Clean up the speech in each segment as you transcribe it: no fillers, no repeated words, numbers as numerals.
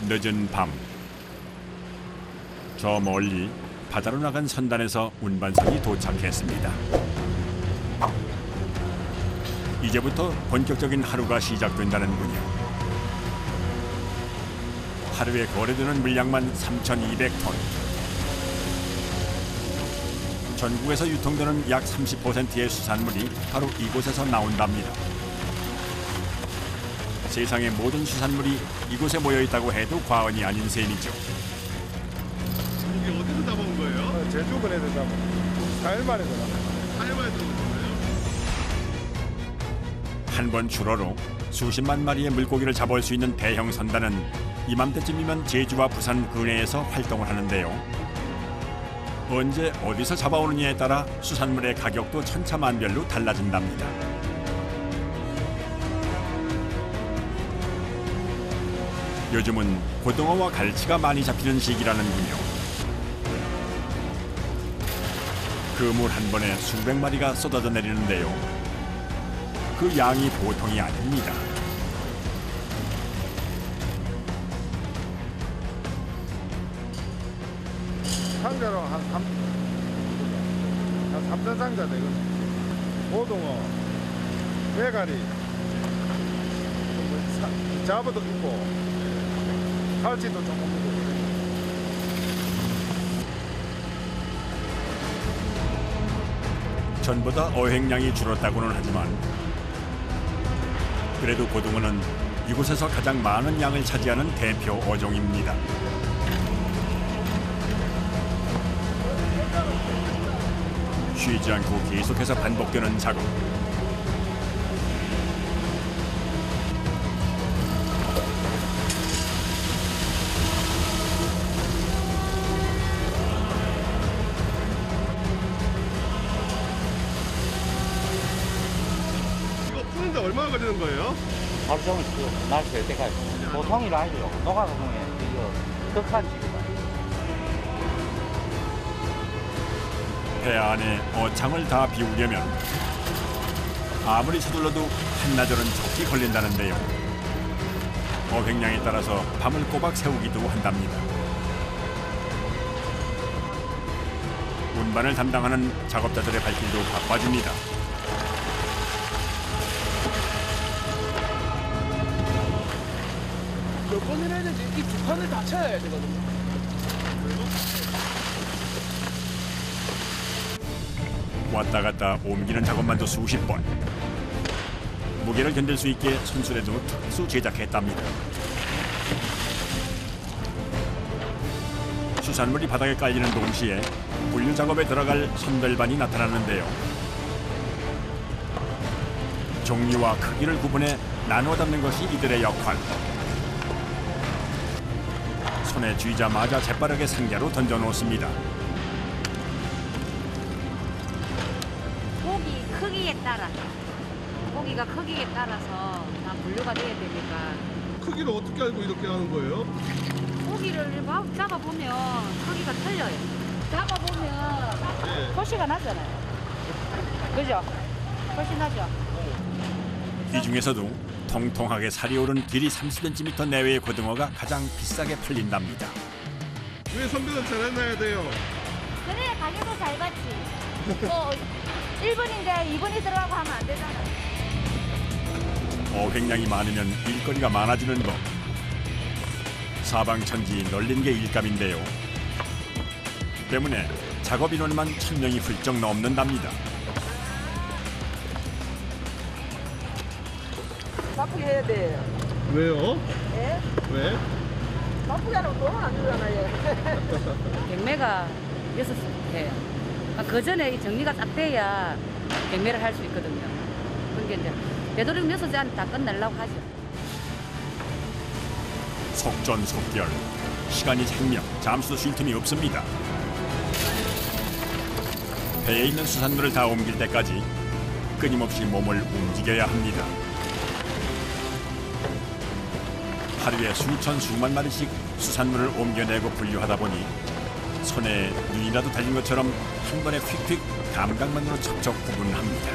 늦은 밤, 저 멀리 바다로 나간 선단에서 운반선이 도착했습니다. 이제부터 본격적인 하루가 시작된다는군요. 하루에 거래되는 물량만 3,200톤. 전국에서 유통되는 약 30%의 수산물이 바로 이곳에서 나온답니다. 세상의 모든 수산물이 이곳에 모여 있다고 해도 과언이 아닌 셈이죠. 이게 어디서 잡아온 거예요? 제주근에서 잡은 4일 만에 잡았어요. 4일 만에 들어온 거예요? 한 번 출어로 수십만 마리의 물고기를 잡아올 수 있는 대형 선단은 이맘때쯤이면 제주와 부산 근해에서 활동을 하는데요. 언제 어디서 잡아오느냐에 따라 수산물의 가격도 천차만별로 달라진답니다. 요즘은 고등어와 갈치가 많이 잡히는 시기라는군요. 그물 한 번에 수백 마리가 쏟아져 내리는데요. 그 양이 보통이 아닙니다. 상자로 한 3천 상자 되거든요. 고등어, 메가리, 잡어도 있고, 갈치도 조금 있고. 전보다 어획량이 줄었다고는 하지만 그래도 고등어는 이곳에서 가장 많은 양을 차지하는 대표 어종입니다. 쉬지 않고 계속해서 반복되는 작업. 이거 푸는데 얼마나 걸리는 거예요? 하루 종일 날씨 될 때까지 보통이 아니죠. 노가노동에 이거 극한 직업이다. 배 안에 어창을 다 비우려면 아무리 서둘러도 한나절은 적게 걸린다는데요. 어획량에 따라서 밤을 꼬박 새우기도 한답니다. 운반을 담당하는 작업자들의 발길도 바빠집니다. 몇 번이나 해야 되지? 이 두 판을 다 쳐야 되거든요. 왔다 갔다 옮기는 작업만도 수십 번. 무게를 견딜 수 있게 선술에도 특수 제작했답니다. 수산물이 바닥에 깔리는 동시에 분류 작업에 들어갈 선별반이 나타나는데요. 종류와 크기를 구분해 나누어 담는 것이 이들의 역할. 손에 쥐자마자 재빠르게 상자로 던져놓습니다. 고기 크기에 따라 고기가 크기에 따라서 다 분류가 돼야 되니까 크기를 어떻게 알고 이렇게 하는 거예요? 고기를 막 잡아보면 크기가 틀려요. 잡아보면 네. 표시가 나잖아요. 그죠? 표시 나죠? 이 중에서도 통통하게 살이 오른 길이 30cm 내외의 고등어가 가장 비싸게 팔린답니다. 왜 선별을 잘 해놔야 돼요? 그래야 가격도 잘 받지. 뭐 1분인데 2분이 들어가고 하면 안 되잖아요. 어획량이 많으면 일거리가 많아지는 법. 사방천지 널린 게 일감인데요. 때문에 작업 인원만 1,000명이 훌쩍 넘는답니다. 바쁘게 해야 돼. 왜요? 예? 왜? 바쁘게 하면 돈을 안 주잖아요. 경매가 6개 해요. 그 전에 정리가 딱 돼야 경매를 할 수 있거든요. 그게 이제 되도록 6개 안에 다 끝내려고 하죠. 속전속결. 시간이 생명, 잠시도 쉴 틈이 없습니다. 배에 있는 수산물을 다 옮길 때까지 끊임없이 몸을 움직여야 합니다. 하루에 수천 수만 마리씩 수산물을 옮겨내고 분류하다 보니 손에 눈이라도 달린 것처럼 한 번에 휙휙 감각만으로 척척 구분합니다.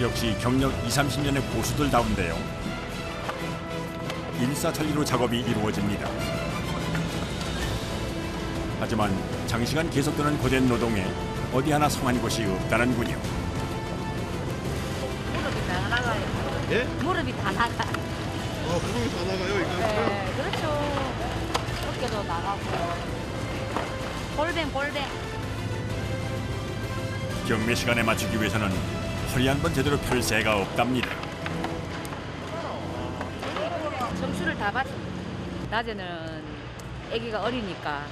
역시 경력 20-30년의 고수들다운데요. 일사천리로 작업이 이루어집니다. 하지만 장시간 계속되는 고된 노동에 어디 하나 성한 곳이 없다는군요. 무릎이 다 나가요. 예? 무릎이 다 나가. 구멍이 다 나가요, 이거? 네, 그렇죠. 어깨도 나가고. 볼뱅. 경매 시간에 맞추기 위해서는 허리 한 번 제대로 펼 새가 없답니다. 점수를 다 받지. 낮에는 아기가 어리니까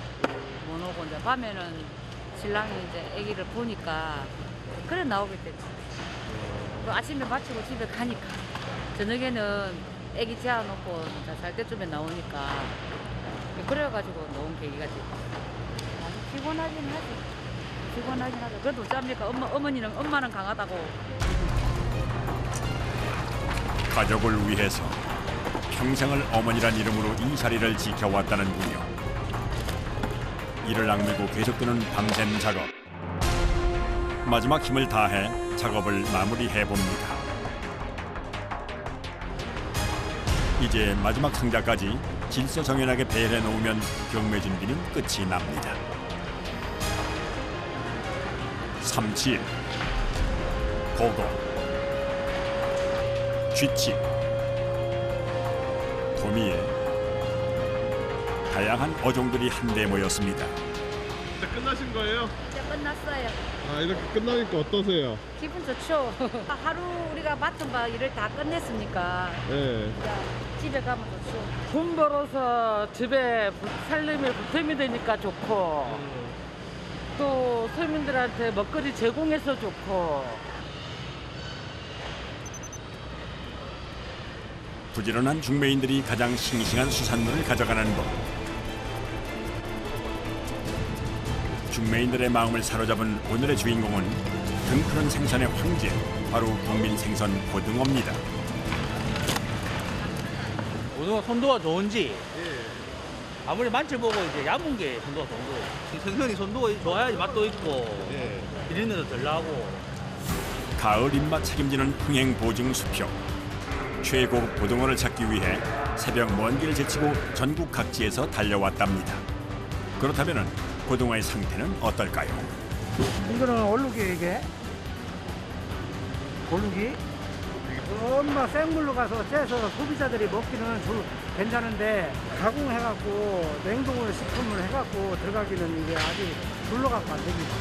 못 오고 이제 밤에는 신랑이 이제 아기를 보니까 그래 나오게 됐지. 또 아침에 마치고 집에 가니까 저녁에는 아기 재워놓고 잘 때쯤에 나오니까 그래가지고 나온 계기가 됐지. 피곤하긴 하죠. 그래도 어쩝니까? 엄마는 강하다고. 가족을 위해서 평생을 어머니란 이름으로 이 자리를 지켜왔다는군요. 이를 악물고 계속되는 밤샘 작업. 마지막 힘을 다해 작업을 마무리해봅니다. 이제 마지막 상자까지 질서정연하게 배열해 놓으면 경매 준비는 끝이 납니다. 37, 보고, 쥐치, 도미에 다양한 어종들이 한데 모였습니다. 이제 끝나신 거예요? 이제 끝났어요. 아, 이렇게 끝나니까 어떠세요? 기분 좋죠. 하루 우리가 맡은 바 일을 다 끝냈으니까 예. 이제 집에 가면 좋죠. 돈 벌어서 집에 살림에 보탬이 되니까 좋고 또 서민들한테 먹거리 제공해서 좋고. 부지런한 중매인들이 가장 싱싱한 수산물을 가져가는 법. 중매인들의 마음을 사로잡은 오늘의 주인공은 등푸른 생선의 황제, 바로 국민 생선 고등어입니다. 고등어 손도가 좋은지 아무리 만질 보고 이제 얇은 게 손도가 좋은 거예요. 생선이 손도가 좋아야지 맛도 있고 비린내도 덜 나고. 가을 입맛 책임지는 흥행 보증 수표. 최고급 고등어를 찾기 위해 새벽 먼 길을 제치고 전국 각지에서 달려왔답니다. 그렇다면 고등어의 상태는 어떨까요? 이거는 얼룩이 이게. 얼룩이. 엄마 생물로 가서 째서 소비자들이 먹기는 괜찮은데 가공해갖고 냉동을 식품을 해갖고 들어가기는 이게 아직 불러갖고 안 됩니다.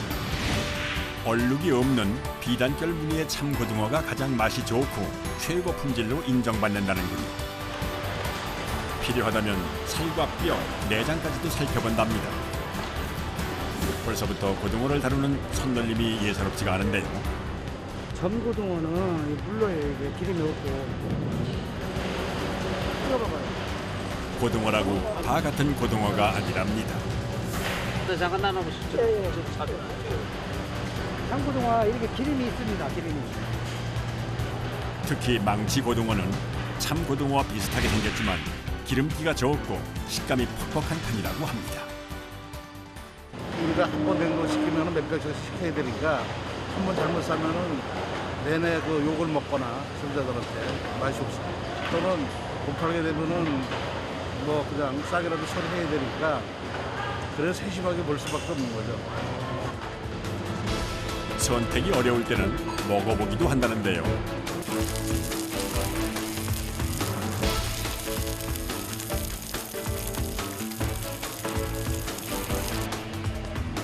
얼룩이 없는 비단결 무늬의 참고등어가 가장 맛이 좋고 최고 품질로 인정받는다는군요. 필요하다면 살과 뼈, 내장까지도 살펴본답니다. 벌써부터 고등어를 다루는 손놀림이 예사롭지가 않은데요. 전고등어는 물로에 이게 기름이 없고 뜯어봐봐요. 고등어라고 다 같은 고등어가 아니랍니다. 잠깐 나눠보시죠. 참고등어 이렇게 기름이 있습니다. 기름이. 특히 망치 고등어는 참 고등어와 비슷하게 생겼지만 기름기가 적고 식감이 퍽퍽한 편이라고 합니다. 우리가 한 번 냉동시키면 몇 개씩 시켜야 되니까 한 번 잘못 사면은 내내 그 욕을 먹거나 소비자들한테 맛이 없어요. 또는 못 팔게 되면은 뭐 그냥 싸게라도 처리해야 되니까 그래서 세심하게 볼 수밖에 없는 거죠. 선택이 어려울 때는 먹어보기도 한다는데요.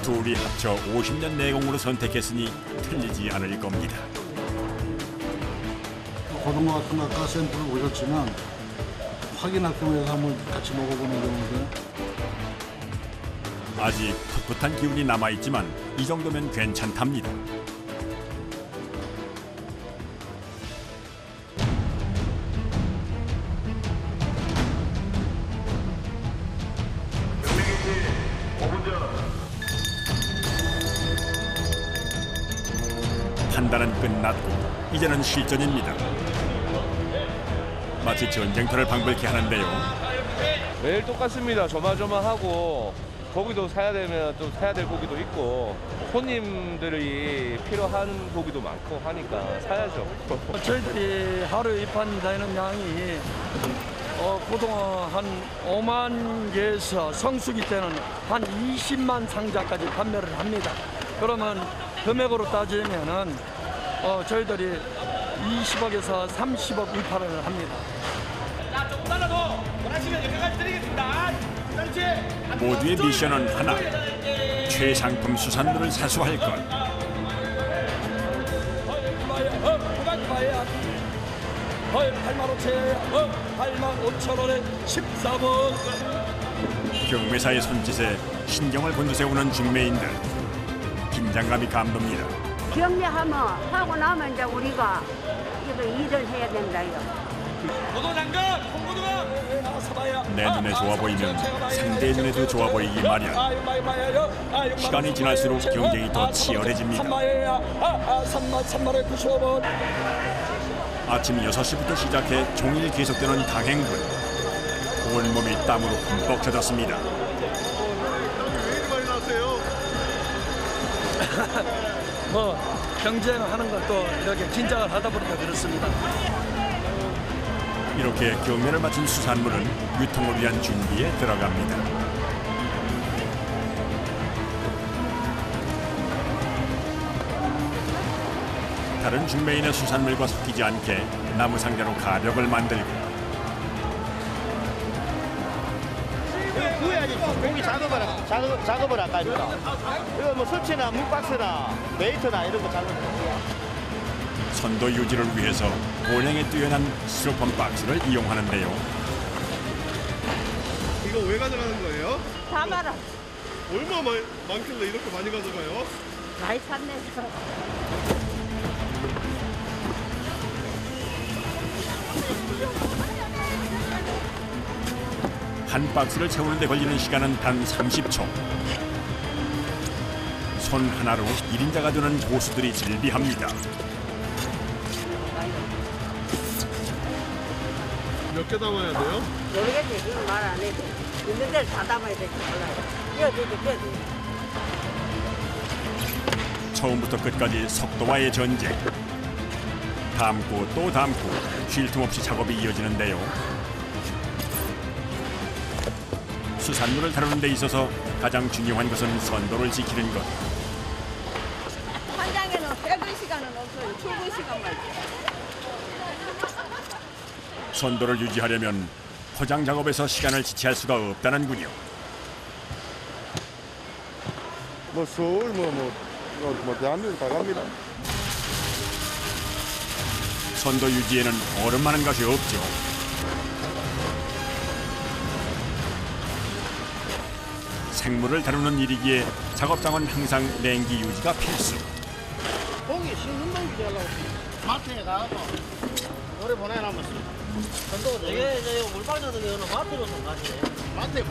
둘이 합쳐 50년 내공으로 선택했으니 틀리지 않을 겁니다. 고등어 같은 거 아까 샘플을 오셨지만 확인하기 위해서 한번 같이 먹어보는 경우인데 아직 풋풋한 기운이 남아있지만 이 정도면 괜찮답니다. 판단은 끝났고 이제는 실전입니다. 마치 전쟁터를 방불케 하는데요. 매일 똑같습니다. 조마조마하고 고기도 사야 되면 또 사야 될 고기도 있고 손님들이 필요한 고기도 많고 하니까 사야죠. 저희들이 하루에 입판되는 양이 그동안 한 5만 개에서 성수기 때는 한 20만 상자까지 판매를 합니다. 그러면 금액으로 따지면은 저희들이 20억에서 30억 위판을 합니다. 모두의 미션은 하나. 최상품 수산물을 사수할 것. 헐 8만 5천원에 8만 5천원에 14번. 경매사의 손짓에 신경을 곤두세우는 중매인들. 긴장감이 감돕니다. 경매하면 하고 나면 이제 우리가 이거 일을 해야 된다요. 내 눈에 좋아 보이면 상대의 눈에도 좋아 보이기 마련. 시간이 지날수록 경쟁이 더 치열해집니다. 3만에 95원. 아침 6시부터 시작해 종일 계속되는 강행군. 온몸이 땀으로 흠뻑 젖었습니다. 왜 이리 많이 나세요? 경쟁하는 것도 이렇게 긴장을 하다 보니까 그렇습니다. 이렇게 경매를 마친 수산물은 유통을 위한 준비에 들어갑니다. 다른 중매인의 수산물과 섞이지 않게 나무 상자로 가벽을 만들고 구워야지 고기 작업을 할까 합니다. 이거 뭐 설치나 묵박스나 메이트나 이런 거 작업을. 선도 유지를 위해서 본행에 뛰어난 스티로폼 박스를 이용하는데요. 이거 왜 가져가는 거예요? 다 말아. 얼마 많길래 이렇게 많이 가져가요? 많이 샀네. 한 박스를 채우는 데 걸리는 시간은 단 30초. 손 하나로 1인자가 되는 고수들이 즐비합니다. 몇 개 담아야 돼요? 모르겠지. 그건 말 안 해도. 있는 데를 다 담아야 될지 몰라요. 끼어들지. 처음부터 끝까지 속도와의 전쟁. 담고 또 담고 쉴 틈 없이 작업이 이어지는데요. 수산물을 다루는 데 있어서 가장 중요한 것은 선도를 지키는 것. 현장에는 퇴근 시간은 없어요. 출근 시간만. 선도를 유지하려면 포장 작업에서 시간을 지체할 수가 없다는군요. 뭐 서울 뭐 대한민국 다 갑니다. 선도 유지에는 얼음만한 것이 없죠. 생물을 다루는 일이기에 작업장은 항상 냉기 유지가 필수. 고기 씹는 거 유지하려고 마트에 가서 오래 보내놨으면 전도 이게 물 빠져서 이거는 마트로 좀 가시네. 마트에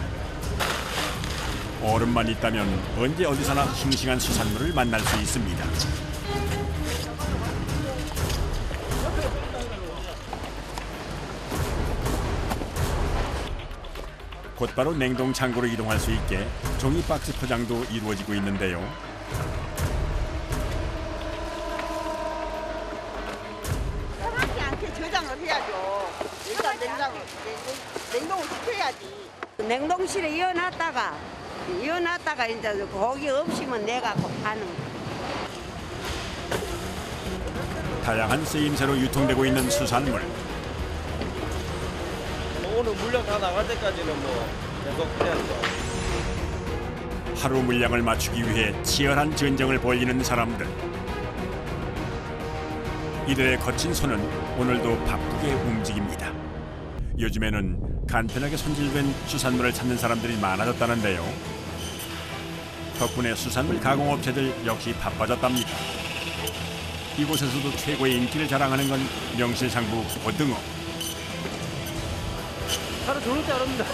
얼음만 있다면 언제 어디서나 싱싱한 수산물을 만날 수 있습니다. 곧바로 냉동 창고로 이동할 수 있게 종이 박스 포장도 이루어지고 있는데요. 상하지 않게 저장을 해야죠. 일단 냉동을 시켜야지. 냉동실에 이어놨다가 이제 고기 없으면 내가 파는 거. 다양한 쓰임새로 유통되고 있는 수산물. 오늘 물량 다 나갈 때까지는 뭐 계속 해야죠. 하루 물량을 맞추기 위해 치열한 전쟁을 벌이는 사람들. 이들의 거친 손은 오늘도 바쁘게 움직입니다. 요즘에는 간편하게 손질된 수산물을 찾는 사람들이 많아졌다는데요. 덕분에 수산물 가공업체들 역시 바빠졌답니다. 이곳에서도 최고의 인기를 자랑하는 건 명실상부 고등어. 하루 종일 자릅니다.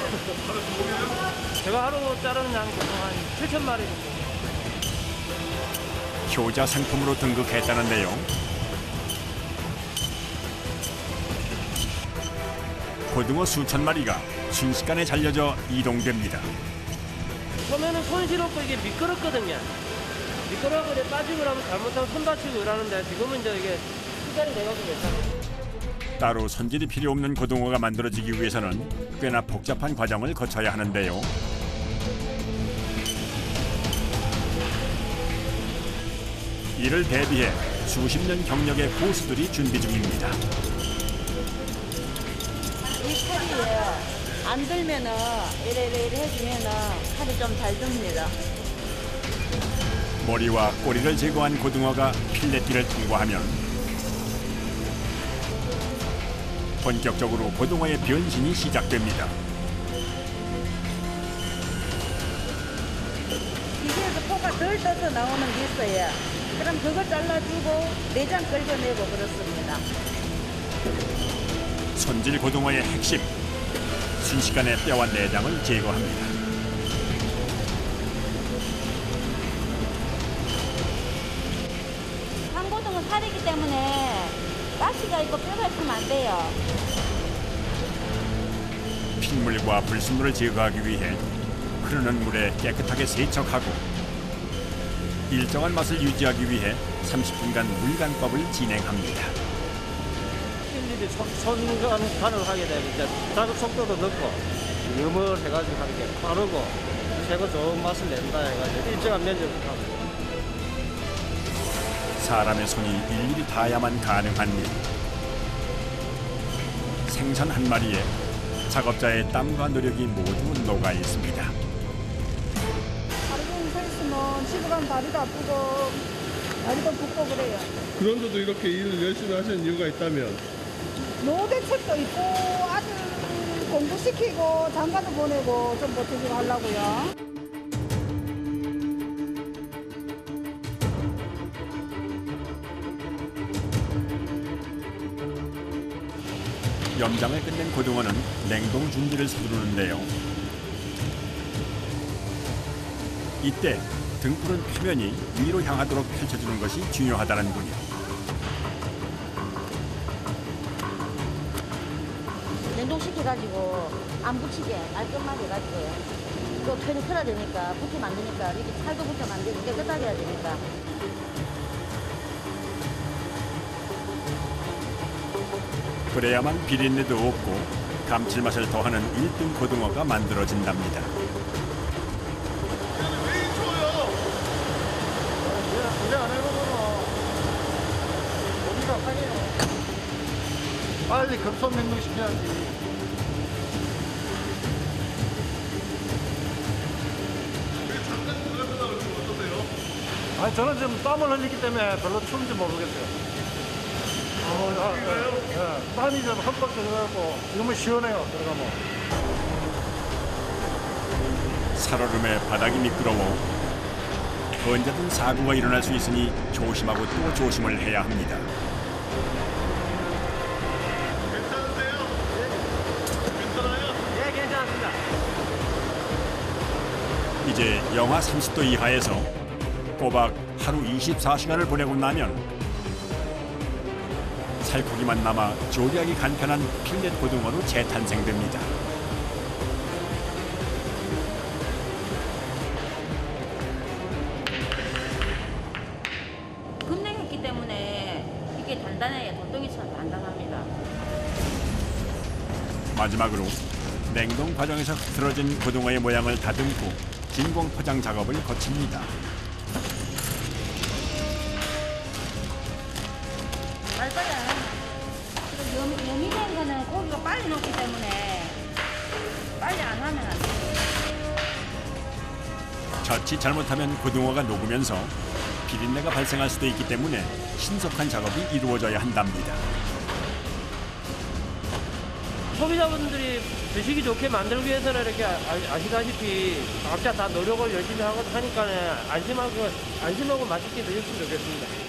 제가 하루 자르는 양 보통 한 7,000마리 정도. 효자 상품으로 등극했다는데요. 고등어 수천 마리가 순식간에 잘려져 이동됩니다. 처음에는 손실없고 이게 미끄럽거든요. 미끄러워서 빠지고 나면 잘못하면 손 다치고 이러는데 지금은 이제 이게 시간이 돼가지고 괜찮아요. 따로 손질이 필요 없는 고등어가 만들어지기 위해서는 꽤나 복잡한 과정을 거쳐야 하는데요. 이를 대비해 수십 년 경력의 고수들이 준비 중입니다. 이 칼이에요. 안 들면은 이래 해주면은 칼이 좀 잘 듭니다. 머리와 꼬리를 제거한 고등어가 필렛기를 통과하면 본격적으로 고등어의 변신이 시작됩니다. 기계에서 포가 덜 떠서 나오는 게 있어요. 그럼 그거 잘라주고 내장 긁어내고 그렇습니다. 손질 고등어의 핵심, 순식간에 뼈와 내장을 제거합니다. 한고등은 살이기 때문에 가시가 있고 뼈가 있으면 안 돼요. 핏물과 불순물을 제거하기 위해 흐르는 물에 깨끗하게 세척하고 일정한 맛을 유지하기 위해 30분간 물간법을 진행합니다. 일일이 손간을 하게 되면 이제 작업 속도도 늦고 염을 해가지고 하는 게 빠르고 최고 좋은 맛을 낸다 해가지고 일정한 면적을 하고. 사람의 손이 일일이 닿아야만 가능한 일. 생선 한 마리에 작업자의 땀과 노력이 모두 녹아 있습니다. 하루 종일 서 있으면 집에 가면 다리도 아프고 다리도 붓고 그래요. 그런데도 이렇게 일을 열심히 하시는 이유가 있다면? 노대책도 있고 아들 공부시키고 장가도 보내고 좀 버티지 말라고요. 염장을 끝낸 고등어는 냉동 준비를 서두르는데요. 이때 등푸른 표면이 위로 향하도록 펼쳐주는 것이 중요하다는군요. 냉동시켜가지고 안 붙이게 깔끔하게 해가지고요. 또 편이 틀어야 되니까 붙이면 안 되니까 이렇게 살도 붙이면 안 되니까 깨끗하게 해야 되니까. 그래야만 비린내도 없고 감칠맛을 더하는 1등 고등어가 만들어진답니다. 이제 안 해보면 고기가 상해요. 빨리 급속 냉동시켜야지. 아니 저는 지금 땀을 흘리기 때문에 별로 추운지 모르겠어요. 땀이 좀 흠뻑 들어가고 너무 시원해요. 들어가면. 살얼음에 바닥이 미끄러워 언제든 사고가 일어날 수 있으니 조심하고 또 조심을 해야 합니다. 괜찮으세요? 괜찮아요? 예, 괜찮습니다. 이제 영하 30도 이하에서 꼬박 하루 24시간을 보내고 나면 살코기만 남아 조리하기 간편한 필렛 고등어로 재탄생됩니다. 급냉했기 때문에 이게 단단해요. 돈덩이처럼 단단합니다. 마지막으로 냉동 과정에서 흐트러진 고등어의 모양을 다듬고 진공 포장 작업을 거칩니다. 빨리빨리 안 하면 염이된 거는 고기가 빨리 녹기 때문에 빨리 안 하면 안 돼요. 자칫 잘못하면 고등어가 녹으면서 비린내가 발생할 수도 있기 때문에 신속한 작업이 이루어져야 한답니다. 소비자분들이 드시기 좋게 만들기 위해서는 이렇게 아시다시피 각자 다 노력을 열심히 하니까 안심하고 맛있게 드셨으면 좋겠습니다.